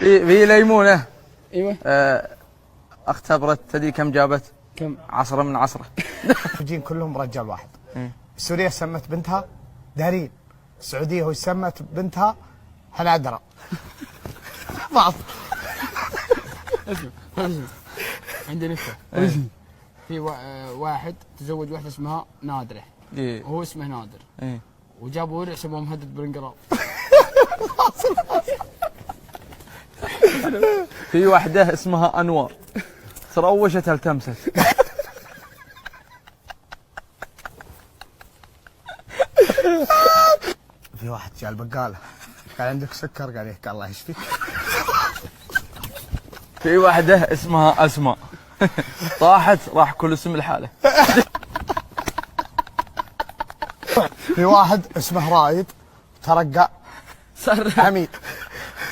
في ليمونة. ايوه. اختبرت تدري كم جابت؟ كم؟ 10 من 10. الخليجيين كلهم رجال واحد. سوريا سمت بنتها دارين، السعوديه هو سمت بنتها هنادرة. بعض. اسمع عندي نكته. في واحد تزوج واحده اسمها نادره. إيه. وهو اسمه نادر. إيه. وجابوا ورع سموه مهدد بالانقلاب. في واحدة اسمها أنوار تروشت التمست. في واحد جاء البقاله قال عندك سكر؟ قال ايه؟ قال الله يشفيك. في واحدة اسمها أسماء طاحت راح كل اسم لحاله. في واحد اسمه رائد ترقى صار عميد.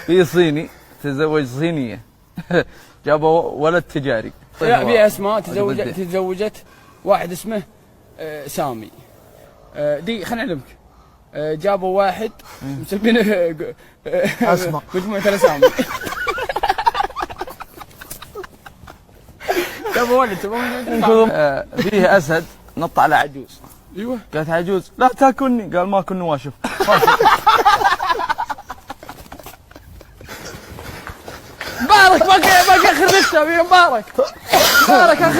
في صيني تزوج صينية جابوا ولد تجاري. لا في اسماء تزوجت واحد اسمه سامي. دي خليني اعلمك. جابوا واحد مسمينه اسماء مجموعة الاسامي. جابوا ولد فيه أسد نط على عجوز. ايوه. قالت عجوز لا تاكلني، قال ما كن واشف. مبارك باقي اخر نكته. مبارك اخر